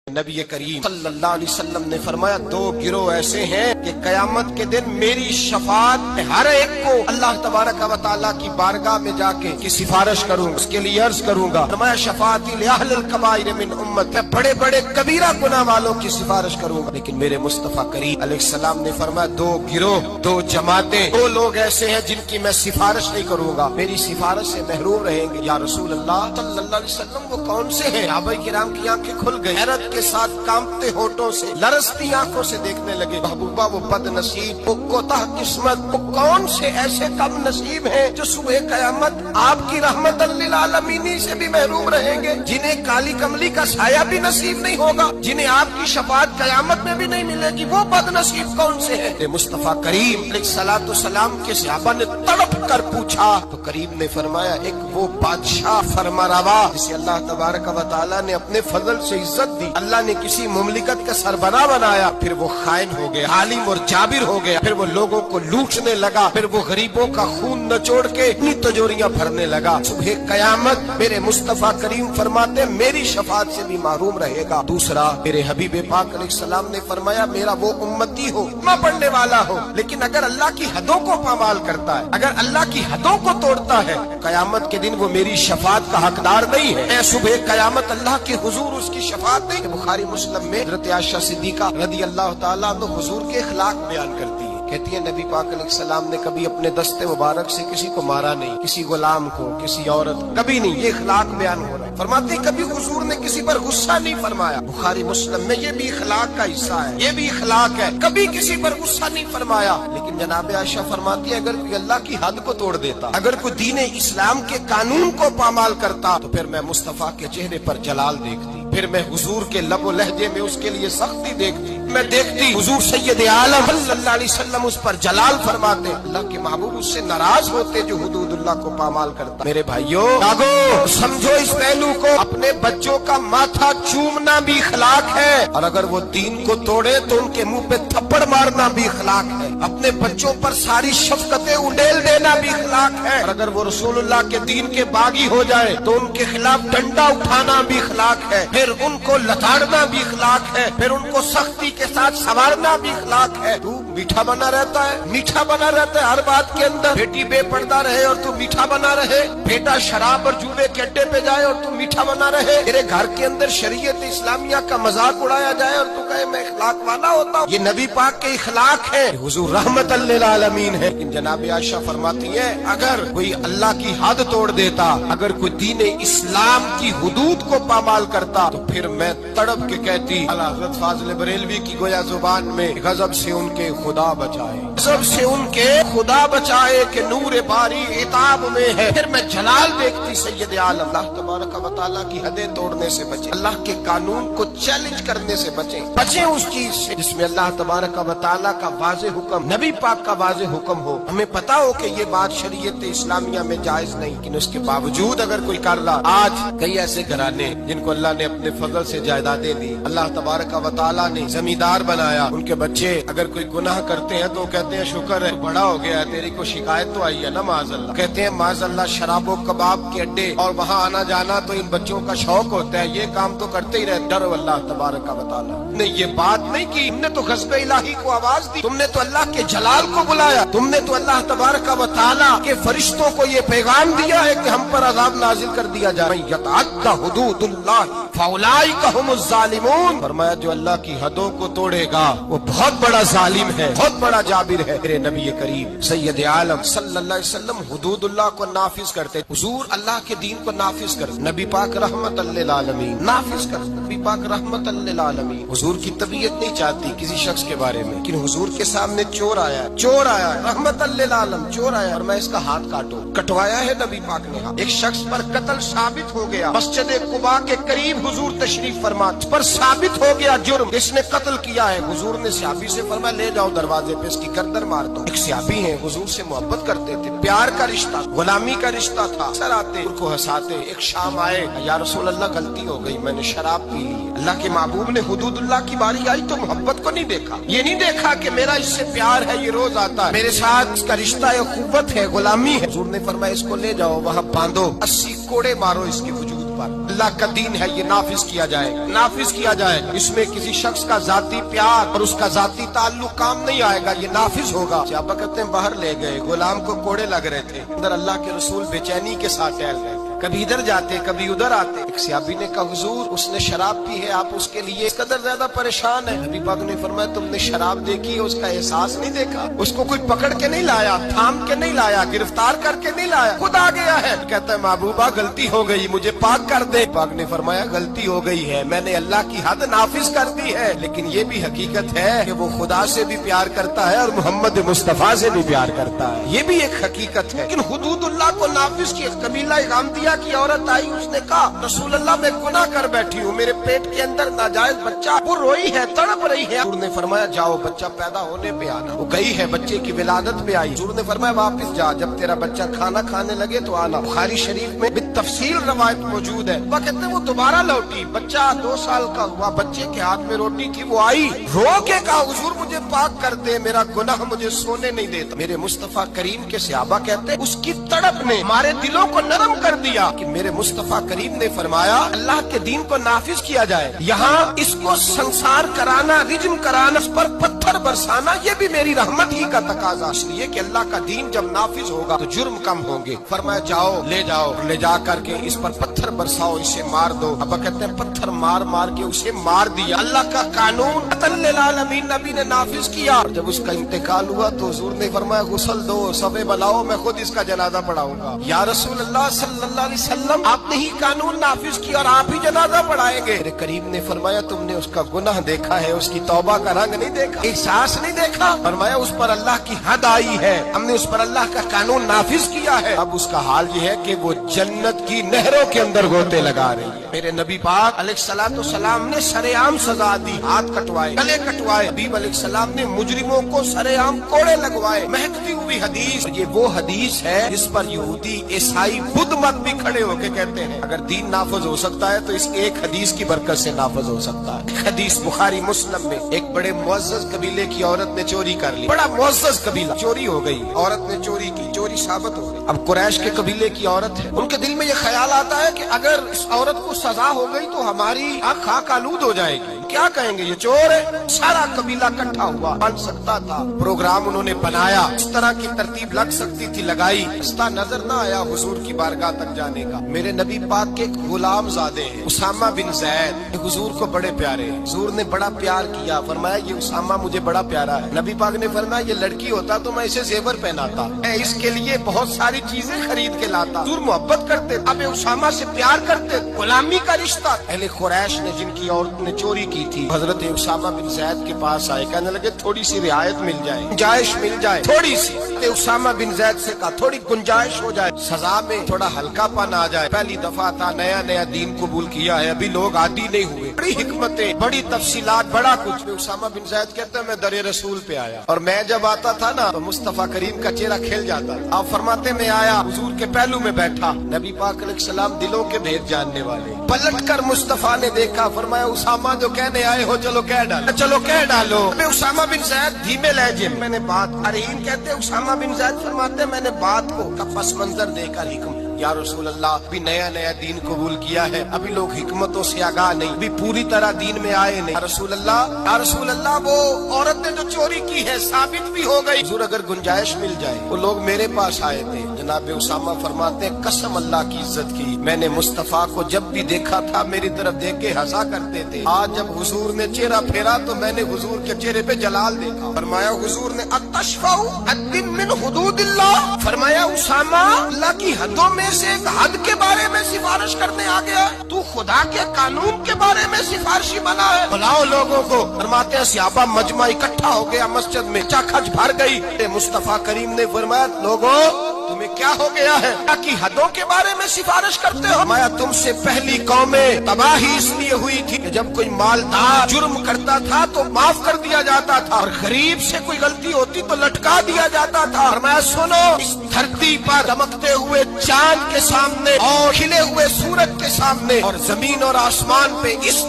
نبی کریم صلی اللہ علیہ وسلم نے فرمایا دو گروہ ایسے ہیں کہ قیامت کے دن میری شفاعت میں ہر ایک کو اللہ تبارک و تعالیٰ کی بارگاہ میں جا کے کی سفارش کروں گا، اس کے لیے عرض کروں گا۔ فرمایا شفاعتی لأہل الکبائر من امت، میں بڑے بڑے کبیرہ گناہ والوں کی سفارش کروں گا، لیکن میرے مصطفیٰ کریم علیہ السلام نے فرمایا دو گروہ، دو جماعتیں، دو لوگ ایسے ہیں جن کی میں سفارش نہیں کروں گا، میری سفارش سے محروم رہیں گے۔ یا رسول اللہ صلی اللہ علیہ وسلم وہ کون سے ہیں؟ صحابہ کرام کی آنکھیں کھل گئی، حیرت کے ساتھ کانپتے ہونٹوں سے لرزتی آنکھوں سے دیکھنے لگے، محبوبہ وہ بد نصیب، وہ کوتاہ قسمت، وہ کون سے ایسے کم نصیب ہیں جو صبح قیامت آپ کی رحمت للعالمین سے بھی محروم رہیں گے، جنہیں کالی کملی کا سایہ بھی نصیب نہیں ہوگا، جنہیں آپ کی شفاعت قیامت میں بھی نہیں ملے گی، وہ بد نصیب کون سے ہیں؟ مصطفیٰ کریم علیہ الصلوۃ والسلام کے صحابہ نے تڑپ کر پوچھا تو کریم نے فرمایا ایک وہ بادشاہ فرمانروا جسے اللہ تبارک و تعالیٰ نے اپنے فضل سے عزت دی، اللہ نے کسی مملکت کا سربراہ بنایا، پھر وہ خائن ہو گیا، عالم اور جابر ہو گیا، پھر وہ لوگوں کو لوٹنے لگا، پھر وہ غریبوں کا خون نچوڑ کے اپنی تجوریاں بھرنے لگا، صبح قیامت میرے مصطفیٰ کریم فرماتے میری شفاعت سے بھی محروم رہے گا۔ دوسرا میرے حبیب پاک علیہ السلام نے فرمایا میرا وہ امتی ہو، کلمہ پڑھنے والا ہو، لیکن اگر اللہ کی حدوں کو پامال کرتا ہے، اگر اللہ کی حدوں کو توڑتا ہے، قیامت کے دن وہ میری شفاعت کا حقدار نہیں ہے، میں صبح قیامت اللہ کے حضور اس کی شفاعت نہیں۔ بخاری مسلم میں حضرت عائشہ صدیقہ رضی اللہ تعالیٰ عنہ حضور کے اخلاق بیان کرتی ہے، کہتی ہے نبی پاک علیہ السلام نے کبھی اپنے دست مبارک سے کسی کو مارا نہیں، کسی غلام کو، کسی عورت کو، کبھی نہیں، یہ اخلاق بیان ہو رہا ہے۔ فرماتی کبھی حضور نے کسی پر غصہ نہیں فرمایا، بخاری مسلم میں یہ بھی اخلاق کا حصہ ہے، یہ بھی اخلاق ہے، کبھی کسی پر غصہ نہیں فرمایا۔ لیکن جناب عائشہ فرماتی ہے اگر کوئی اللہ کی حد کو توڑ دیتا، اگر کوئی دین اسلام کے قانون کو پامال کرتا تو پھر میں مصطفیٰ کے چہرے پر جلال دیکھتی، پھر میں حضور کے لب و لہجے میں اس کے لیے سختی دیکھتی، میں دیکھتی حضور سید عالم صلی اللہ علیہ وسلم اس پر جلال فرماتے، اللہ کے محبوب اس سے ناراض ہوتے جو حدود اللہ کو پامال کرتا۔ میرے بھائیوں آگو سمجھو اس پہلو کو، اپنے بچوں کا ماتھا چومنا بھی اخلاق ہے، اور اگر وہ دین کو توڑے تو ان کے منہ پہ تھپڑ مارنا بھی اخلاق ہے، اپنے بچوں پر ساری شفقتیں اڈیل دینا بھی اخلاق ہے، اور اگر وہ رسول اللہ کے دین کے باغی ہو جائے تو ان کے خلاف ڈنڈا اٹھانا بھی اخلاق ہے، پھر ان کو لتاڑنا بھی اخلاق ہے، پھر ان کو سختی کے ساتھ سنوارنا بھی اخلاق ہے۔ تو میٹھا بنا رہتا ہے، میٹھا بنا رہتا ہے ہر بات کے اندر، بیٹی بے پردہ رہے اور تو میٹھا بنا رہے، بیٹا شراب اور جوے کے اڈے پہ جائے اور تو میٹھا بنا رہے، تیرے گھر کے اندر شریعت اسلامیہ کا مذاق اڑایا جائے اور تو کہے میں اخلاق والا ہوتا ہوں، یہ نبی پاک کے اخلاق ہے، حضور رحمت للعالمین ہے۔ لیکن جناب عائشہ فرماتی ہے اگر کوئی اللہ کی حد توڑ دیتا، اگر کوئی دین اسلام کی حدود کو پامال کرتا تو پھر میں تڑپ کے کہتی اللہ حضرت فاضل بریلوی کی گویا زبان میں غضب سے ان کے خدا بچائے، غضب سے ان کے خدا بچائے کہ نور باری عتاب میں ہے، پھر میں جلال دیکھتی سید عالم۔ اللہ تبارک و تعالیٰ کی حدیں توڑنے سے بچیں، اللہ کے قانون کو چیلنج کرنے سے بچیں اس چیز سے جس میں اللہ تبارک و تعالیٰ کا واضح حکم، نبی پاک کا واضح حکم ہو، ہمیں پتا ہو کہ یہ بات شریعت اسلامیہ میں جائز نہیں، لیکن اس کے باوجود اگر کوئی کر رہا، آج کئی ایسے گھرانے جن کو اللہ نے اپنے فضل سے جائیدادیں دی، اللہ تبارک و تعالیٰ نے زمیندار بنایا، ان کے بچے اگر کوئی گناہ کرتے ہیں تو کہتے ہیں شکر ہے بڑا ہو گیا ہے، تیری کو شکایت تو آئی ہے نا معاذ اللہ، کہتے ہیں معاذ اللہ شراب و کباب کے اڈے اور وہاں آنا جانا تو ان بچوں کا شوق ہوتا ہے، یہ کام تو کرتے ہی رہتے، ڈرو اللہ تبارک و تعالیٰ نے یہ بات نہیں کی، تم نے تو غضب الہی کو آواز دی، تم نے تو اللہ کے جلال کو بلایا، تم نے تو اللہ تبارک و تعالیٰ کے فرشتوں کو یہ پیغام دیا ہے کہ ہم پر عذاب نازل کر دیا جائے، من یتعدی حدود اللہ فاولئک هم الظالمون، فرمایا جو اللہ کی حدوں کو توڑے گا وہ بہت بڑا ظالم ہے، بہت بڑا جابر ہے۔ میرے نبی کریم سید عالم صلی اللہ علیہ وسلم حدود اللہ کو نافذ کرتے، حضور اللہ کے دین کو نافذ کرتے، نبی پاک رحمت للعالمین نافذ کرتے، نبی پاک رحمت للعالمین۔ حضور کی طبیعت نہیں چاہتی کسی شخص کے بارے میں، لیکن حضور کے سامنے چور آیا رحمت للعالم، چور آیا اور میں اس کا ہاتھ کاٹوں، کٹوایا ہے نبی پاک نے ہاتھ، ایک شخص پر قتل ثابت ہو گیا، مسجد قباء کے قریب حضور تشریف فرما، اس پر ثابت ہو گیا جرم، اس نے قتل کیا ہے، حضور نے صحابی سے فرمایا لے جاؤ دروازے پہ اس کی گردن مار دو۔ ایک صحابی ہیں حضور سے محبت کرتے تھے، پیار کا رشتہ، غلامی کا رشتہ تھا، سر آتے ان کو ہنساتے، ایک شام آئے یا رسول اللہ غلطی ہو گئی میں نے شراب پی لی، اللہ کے محبوب نے حدود اللہ کی باری آئی تو محبت کو نہیں دیکھا، یہ نہیں دیکھا کہ میرا اس سے پیار ہے، یہ روز آتا ہے میرے ساتھ، اس کا رشتہ ہے، قوت ہے، غلامی ہے، حضور نے فرمایا اس کو لے جاؤ وہاں باندھو، 80 کوڑے مارو اس کے وجود پر اللہ کا دین ہے، یہ نافذ کیا جائے گا، نافذ کیا جائے گا۔ اس میں کسی شخص کا ذاتی پیار اور اس کا ذاتی تعلق کام نہیں آئے گا، یہ نافذ ہوگا۔ صحابہ کہتے ہیں باہر لے گئے، غلام کو کوڑے لگ رہے تھے، اندر اللہ کے رسول بے چینی کے ساتھ ٹہل رہے تھے، کبھی ادھر جاتے کبھی ادھر آتے۔ ایک صحابی نے کہا حضور اس نے شراب پی ہے، آپ اس کے لیے اس قدر زیادہ پریشان ہے؟ نبی پاک نے فرمایا تم نے شراب دیکھی ہے، اس کا احساس نہیں دیکھا؟ اس کو کوئی پکڑ کے نہیں لایا، تھام کے نہیں لایا، گرفتار کر کے نہیں لایا، خود آ گیا ہے۔ کہتا ہے محبوبہ غلطی ہو گئی، مجھے پاک کر دے۔ پاک نے فرمایا غلطی ہو گئی ہے، میں نے اللہ کی حد نافذ کر دی ہے، لیکن یہ بھی حقیقت ہے کہ وہ خدا سے بھی پیار کرتا ہے اور محمد مصطفیٰ سے بھی پیار کرتا ہے، یہ بھی ایک حقیقت ہے۔ لیکن حدود اللہ کو نافذ کی۔ قبیلہ غامدیہ کی عورت آئی، اس نے کہا رسول اللہ میں گناہ کر بیٹھی ہوں، میرے پیٹ کے اندر ناجائز بچہ وہ روئی ہے، تڑپ رہی ہے۔ حضور نے فرمایا جاؤ بچہ پیدا ہونے پہ آنا۔ وہ گئی ہے، بچے کی ولادت پہ آئی۔ حضور نے فرمایا واپس جا، جب تیرا بچہ کھانا کھانے لگے تو آنا۔ بخاری شریف میں بالتفصیل روایت موجود ہے۔ وہ کہتے ہیں وہ دوبارہ لوٹی، بچہ 2 سال کا ہوا، بچے کے ہاتھ میں روٹی تھی، وہ آئی رو کے کہا حضور مجھے پاک کر دے، میرا گناہ مجھے سونے نہیں دیتا۔ میرے مصطفیٰ کریم کے صحابہ کہتے ہیں اس کی تڑپ نے ہمارے دلوں کو نرم کر دیا کہ میرے مصطفیٰ کریم نے فرمایا اللہ کے دین کو نافذ کیا جائے، یہاں اس کو سنسار کرانا، رجم کرانا، اس پر پتھر برسانا، یہ بھی میری رحمت ہی کا تقاضا، اس لیے کہ اللہ کا دین جب نافذ ہوگا تو جرم کم ہوں گے۔ فرمایا جاؤ لے جاؤ، لے جا کر کے اس پر پتھر برساؤ، اسے مار دو۔ ابا کہتے ہیں پتھر مار مار کے اسے مار دیا۔ اللہ کا قانون عطا للعالمین نبی نے نافذ کیا، اور جب اس کا انتقال ہوا تو حضور نے فرمایا غسل دو، صفے بلاؤ، میں خود اس کا جنازہ پڑھاؤں گا۔ یا رسول اللہ صلی اللہ علیہ وسلم آپ نے ہی قانون نافذ کیا اور آپ ہی جنازہ پڑھائیں گے؟ میرے کریم نے فرمایا تم نے اس کا گناہ دیکھا ہے، اس کی توبہ کا رنگ نہیں دیکھا، احساس نہیں دیکھا؟ فرمایا اس پر اللہ کی حد آئی ہے، ہم نے اس پر اللہ کا قانون نافذ کیا ہے، اب اس کا حال یہ ہے کہ وہ جنت کی نہروں کے اندر گوتے لگا رہی ہے۔ میرے نبی پاک علیہ الصلوۃ والسلام نے سرعام سزا دی، ہاتھ کٹوائے، گلے کٹوائے۔ حبیب علیہ السلام نے مجرموں کو سرعام کوڑے لگوائے۔ مہکتی ہوئی حدیث، یہ وہ حدیث ہے جس پر یہودی عیسائی بدھ مت بھی کھڑے ہو کے کہتے ہیں اگر دین نافذ ہو سکتا ہے تو اس ایک حدیث کی برکت سے نافذ ہو سکتا ہے۔ حدیث بخاری مسلم میں، ایک بڑے معزز قبیلے کی عورت نے چوری کر لی، بڑا معزز قبیلہ، چوری ہو گئی، عورت نے چوری کی، چوری ثابت ہو گئی۔ اب قریش کے قبیلے کی عورت ہے، ان کے دل میں یہ خیال آتا ہے کہ اگر اس عورت کو سزا ہو گئی تو ہماری آنکھ خاک آلود ہو جائے گی، کیا کہیں گے یہ چور ہے۔ سارا قبیلہ اکٹھا ہوا، بن سکتا تھا، پروگرام انہوں نے بنایا، اس طرح کی ترتیب لگ سکتی تھی، لگائی، رستہ نظر نہ آیا حضور کی بارگاہ تک جانے کا۔ میرے نبی پاک کے ایک غلام زادے ہیں اسامہ بن زید، حضور کو بڑے پیارے ہیں، حضور نے بڑا پیار کیا، فرمایا یہ اسامہ مجھے بڑا پیارا ہے۔ نبی پاک نے فرمایا یہ لڑکی ہوتا تو میں اسے زیور پہناتا، میں اس کے لیے بہت ساری چیزیں خرید کے لاتا۔ حضور محبت کرتے، اب اسامہ سے پیار کرتے، غلامی کا رشتہ۔ اہل قریش نے جن کی عورت نے چوری کی تھی حضرت اسامہ بن زید کے پاس آئے، کہنے لگے تھوڑی سی رعایت مل جائے، گنجائش مل جائے، تھوڑی سی۔ اسامہ بن زید سے کہا تھوڑی گنجائش ہو جائے، سزا میں تھوڑا ہلکا پن آ جائے، پہلی دفعہ تھا، نیا نیا دین قبول کیا ہے، ابھی لوگ عادی نہیں ہوئے، بڑی حکمتیں، بڑی تفصیلات، بڑا کچھ۔ اسامہ بن زید کہتے ہیں میں در رسول پہ آیا، اور میں جب آتا تھا نا تو مصطفیٰ کریم کا چہرہ کھل جاتا تھا۔ آپ فرماتے میں آیا، حضور کے پہلو میں بیٹھا، نبی پاک علیہ السلام دلوں کے بھید جاننے والے، پلٹ کر مصطفیٰ نے دیکھا، فرمایا اسامہ جو کہنے آئے ہو چلو کہہ ڈالو، چلو کہہ ڈالو۔ اسامہ بن زید دھیمے لہجے میں نے بات، ارہین کہتے ہیں اسامہ بن زید فرماتے میں نے بات کو کا پس منظر دیکھا، حکم یا رسول اللہ ابھی نیا نیا دین قبول کیا ہے، ابھی لوگ حکمتوں سے آگاہ نہیں، ابھی پوری طرح دین میں آئے نہیں۔ یا رسول اللہ وہ عورت نے جو چوری کی ہے ثابت بھی ہو گئی، حضور اگر گنجائش مل جائے، وہ لوگ میرے پاس آئے تھے۔ جناب اسامہ فرماتے ہیں قسم اللہ کی عزت کی، میں نے مصطفیٰ کو جب بھی دیکھا تھا میری طرف دیکھ کے ہنسا کرتے تھے، آج جب حضور نے چہرہ پھیرا تو میں نے حضور کے چہرے پہ جلال دیکھا۔ فرمایا حضور نے اتشفع حد من حدود اللہ، فرمایا اسامہ اللہ کی حدوں میں سے ایک حد کے بارے میں سفارش کرنے آ گیا، تو خدا کے قانون کے بارے میں سفارشی بنا ہے، بلاؤ لوگوں کو۔ فرماتے ہیں صحابہ مجمع اکٹھا ہو گیا مسجد میں، چاکھچ بھر گئی۔ مصطفیٰ کریم نے فرمایا لوگوں تمہیں کیا ہو گیا ہے، اللہ کی حدوں کے بارے میں سفارش کرتے ہو؟ فرمایا تم سے پہلی قومیں تباہی اس لیے ہوئی تھی کہ جب کوئی مالدار جرم کرتا تھا تو معاف کر دیا جاتا تھا، اور غریب سے کوئی غلطی ہوتی تو لٹکا دیا جاتا تھا۔ فرمایا سنو، اس دھرتی پر چمکتے ہوئے چاند کے سامنے اور کھلے ہوئے سورج کے سامنے اور زمین اور آسمان پہ اس